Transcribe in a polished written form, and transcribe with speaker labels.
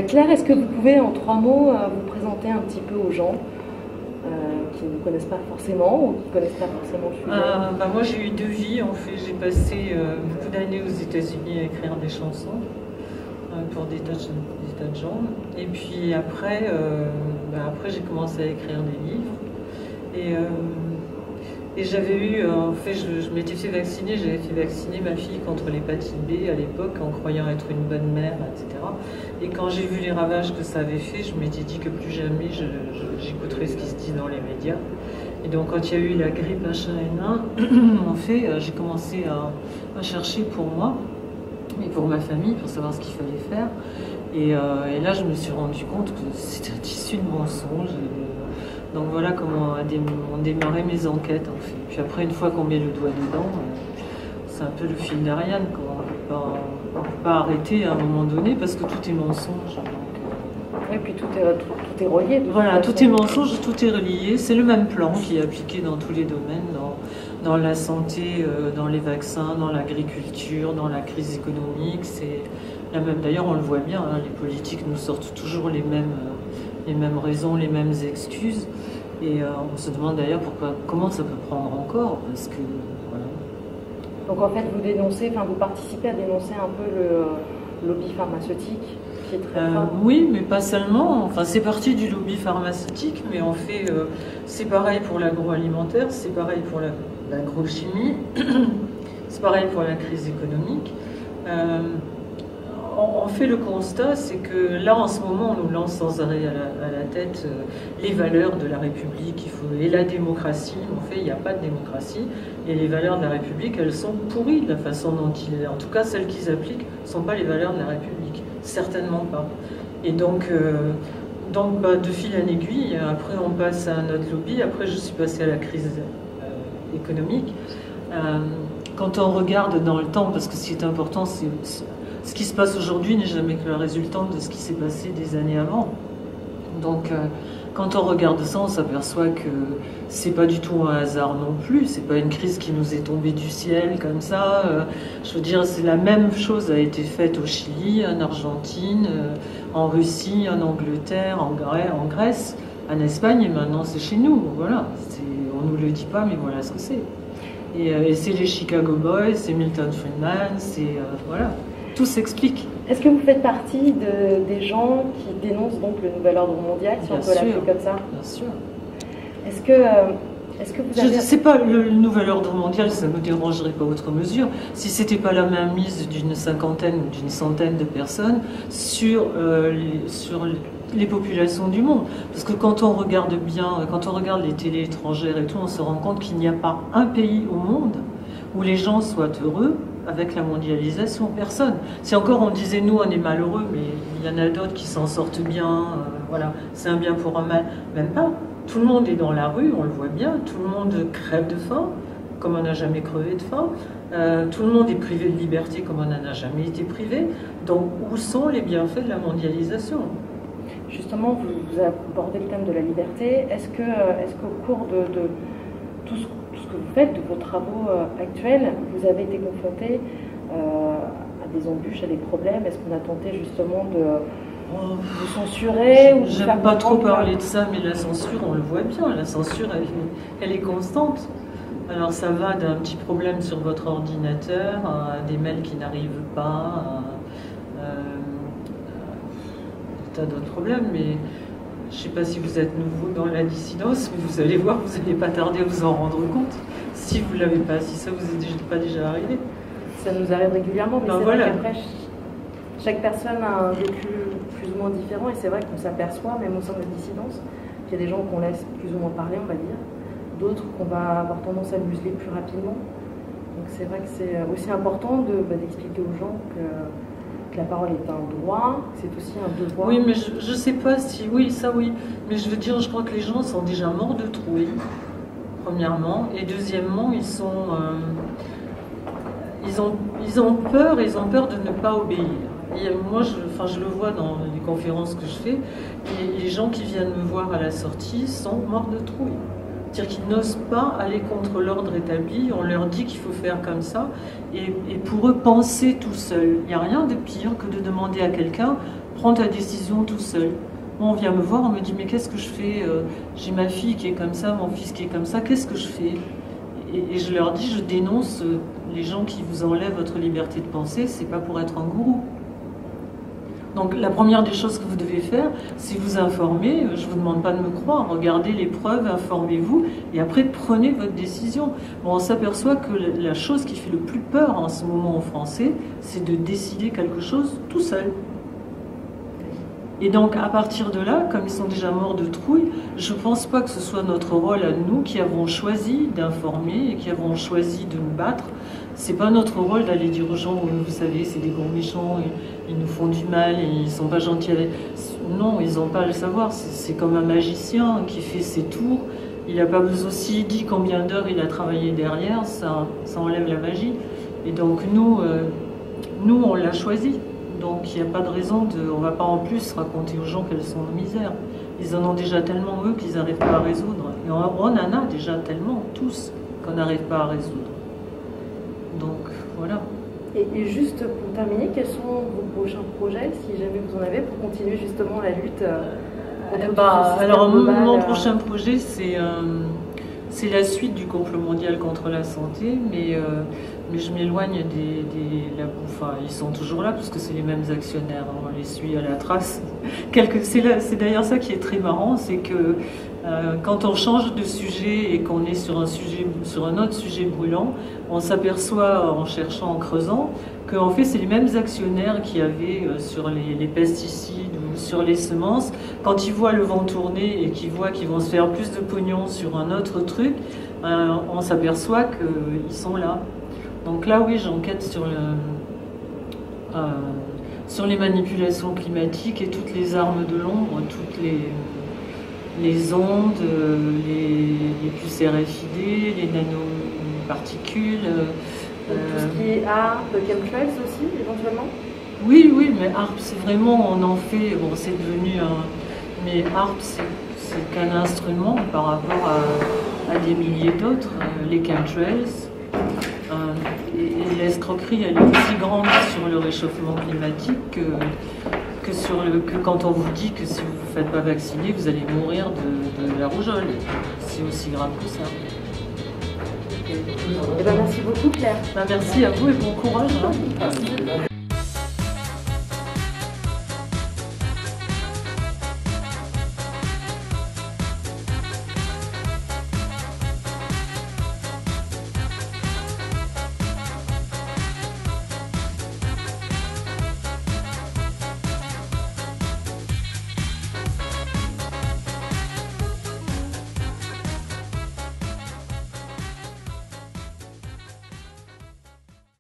Speaker 1: Claire, est-ce que vous pouvez en 3 mots vous présenter un petit peu aux gens qui ne connaissent pas forcément ou qui ne connaissent pas forcément le sujet?
Speaker 2: Moi j'ai eu 2 vies, en fait j'ai passé beaucoup d'années aux États-Unis à écrire des chansons pour des tas de gens. Et puis après, j'ai commencé à écrire des livres. Et j'avais eu, en fait, je m'étais fait vacciner, j'avais fait vacciner ma fille contre l'hépatite B à l'époque en croyant être une bonne mère, etc. Et quand j'ai vu les ravages que ça avait fait, je m'étais dit que plus jamais j'écouterais ce qui se dit dans les médias. Et donc quand il y a eu la grippe H1N1, en fait, j'ai commencé à chercher pour moi et pour ma famille, pour savoir ce qu'il fallait faire. Et là, je me suis rendu compte que c'était un tissu de mensonges. Donc voilà comment ont démarré mes enquêtes en fait. Puis après, une fois qu'on met le doigt dedans, c'est un peu le fil d'Ariane. On ne peut pas arrêter à un moment donné parce que tout est mensonge.
Speaker 1: Oui, puis tout est relié.
Speaker 2: Voilà, tout est mensonge, tout est relié. C'est le même plan qui est appliqué dans tous les domaines, dans la santé, dans les vaccins, dans l'agriculture, dans la crise économique. C'est la même. D'ailleurs, on le voit bien, hein, les politiques nous sortent toujours les mêmes raisons, les mêmes excuses. Et on se demande d'ailleurs comment ça peut prendre encore, parce que voilà.
Speaker 1: Donc en fait, vous participez à dénoncer un peu le lobby pharmaceutique qui est très fort.
Speaker 2: Oui, mais pas seulement. Enfin, c'est parti du lobby pharmaceutique, mais on fait, c'est pareil pour l'agroalimentaire, c'est pareil pour l'agrochimie, c'est pareil pour la crise économique. On fait le constat, c'est que là en ce moment on nous lance sans arrêt à la tête les valeurs de la République et la démocratie. En fait, il n'y a pas de démocratie et les valeurs de la République, elles sont pourries de la façon dont en tout cas celles qu'ils appliquent, ne sont pas les valeurs de la République, certainement pas. Et donc de fil en aiguille, après on passe à notre lobby, après je suis passée à la crise économique. Quand on regarde dans le temps, parce que ce qui est important, c'est ce qui se passe aujourd'hui n'est jamais que la résultante de ce qui s'est passé des années avant. Donc, quand on regarde ça, on s'aperçoit que c'est pas du tout un hasard non plus. C'est pas une crise qui nous est tombée du ciel comme ça. Je veux dire, c'est la même chose a été faite au Chili, en Argentine, en Russie, en Angleterre, en Grèce, en Espagne, et maintenant c'est chez nous. Voilà, on nous le dit pas, mais voilà ce que c'est. Et c'est les Chicago Boys, c'est Milton Friedman, c'est voilà. Tout s'explique.
Speaker 1: Est-ce que vous faites partie des gens qui dénoncent donc le nouvel ordre mondial, si on peut l'appeler comme ça?
Speaker 2: Bien sûr.
Speaker 1: Est-ce que vous avez...
Speaker 2: Je ne sais pas, le nouvel ordre mondial, ça ne me dérangerait pas outre mesure si ce n'était pas la mainmise d'une cinquantaine ou d'une centaine de personnes sur les populations du monde. Parce que quand on regarde bien, quand on regarde les télés étrangères et tout, on se rend compte qu'il n'y a pas un pays au monde où les gens soient heureux avec la mondialisation, personne. Si encore on disait nous on est malheureux, mais il y en a d'autres qui s'en sortent bien, voilà, c'est un bien pour un mal, même pas. Tout le monde est dans la rue, on le voit bien, tout le monde crève de faim, comme on n'a jamais crevé de faim, tout le monde est privé de liberté comme on n'en a jamais été privé. Donc où sont les bienfaits de la mondialisation?
Speaker 1: Justement, vous abordez le thème de la liberté. Est-ce qu'au cours de tout ce que vous faites, de vos travaux actuels, vous avez été confronté à des embûches, à des problèmes? Est-ce qu'on a tenté justement de vous censurer ou
Speaker 2: J'aime pas trop parler de ça, mais la censure, on le voit bien, la censure, elle est constante. Alors ça va d'un petit problème sur votre ordinateur, à des mails qui n'arrivent pas, tas d'autres problèmes, mais je ne sais pas si vous êtes nouveau dans la dissidence, mais vous allez voir, vous n'allez pas tarder à vous en rendre compte, si vous ne l'avez pas, si ça vous est pas déjà arrivé.
Speaker 1: Ça nous arrive régulièrement, mais c'est
Speaker 2: voilà.
Speaker 1: vrai qu'après, chaque personne a un vécu plus ou moins différent, et c'est vrai qu'on s'aperçoit, même au sein de la dissidence, qu'il y a des gens qu'on laisse plus ou moins parler, on va dire, d'autres qu'on va avoir tendance à museler plus rapidement. Donc c'est vrai que c'est aussi important d'expliquer aux gens que la parole est un droit, c'est aussi un devoir.
Speaker 2: Oui, mais je ne sais pas si... Oui, ça oui. Mais je veux dire, je crois que les gens sont déjà morts de trouille, premièrement. Et deuxièmement, ils ont peur de ne pas obéir. Et moi, je le vois dans les conférences que je fais, et les gens qui viennent me voir à la sortie sont morts de trouille. C'est-à-dire qu'ils n'osent pas aller contre l'ordre établi, on leur dit qu'il faut faire comme ça, et pour eux, penser tout seul. Il n'y a rien de pire que de demander à quelqu'un Prends ta décision tout seul. On vient me voir, on me dit mais qu'est-ce que je fais? J'ai ma fille qui est comme ça, mon fils qui est comme ça, qu'est-ce que je fais? Et je leur dis, je dénonce les gens qui vous enlèvent votre liberté de penser, c'est pas pour être un gourou. Donc la première des choses que vous devez faire, c'est vous informer. Je vous demande pas de me croire, regardez les preuves, informez-vous et après prenez votre décision. Bon, on s'aperçoit que la chose qui fait le plus peur en ce moment aux Français, c'est de décider quelque chose tout seul. Et donc à partir de là, comme ils sont déjà morts de trouille, je ne pense pas que ce soit notre rôle à nous qui avons choisi d'informer et qui avons choisi de nous battre. C'est pas notre rôle d'aller dire aux gens, vous savez, c'est des gros méchants, ils nous font du mal, et ils sont pas gentils avec... Non, ils n'ont pas à le savoir. C'est comme un magicien qui fait ses tours. Il n'a pas besoin, s'il dit combien d'heures il a travaillé derrière, ça enlève la magie. Et donc nous on l'a choisi. Donc il n'y a pas de raison on ne va pas en plus raconter aux gens qu'elles sont en misère. Ils en ont déjà tellement eux qu'ils n'arrivent pas à résoudre. Et on en a déjà tellement, tous, qu'on n'arrive pas à résoudre. Donc voilà.
Speaker 1: Et juste pour terminer, quels sont vos prochains projets, si jamais vous en avez, pour continuer justement la lutte
Speaker 2: alors mon prochain projet, c'est la suite du complot mondial contre la santé, mais je m'éloigne enfin, ils sont toujours là, parce que c'est les mêmes actionnaires, hein, on les suit à la trace. C'est d'ailleurs ça qui est très marrant, c'est que quand on change de sujet et qu'on est sur un autre sujet brûlant, on s'aperçoit en cherchant, en creusant, qu'en fait c'est les mêmes actionnaires qui avaient sur les pesticides ou sur les semences. Quand ils voient le vent tourner et qu'ils voient qu'ils vont se faire plus de pognon sur un autre truc, on s'aperçoit qu'ils sont là. Donc là, oui, j'enquête sur les manipulations climatiques et toutes les armes de l'ombre, toutes les ondes, les puces RFID, les nanoparticules.
Speaker 1: Tout ce qui est ARP, chemtrails aussi, éventuellement?
Speaker 2: Oui, mais ARP, c'est vraiment, on en fait, bon, c'est devenu mais ARP, c'est qu'un instrument par rapport à des milliers d'autres, les chemtrails. Et l'escroquerie, elle est aussi grande sur le réchauffement climatique que quand on vous dit que si vous ne vous faites pas vacciner, vous allez mourir de la rougeole. C'est aussi grave que ça.
Speaker 1: Merci beaucoup, Claire.
Speaker 2: Merci à vous et bon courage. Hein.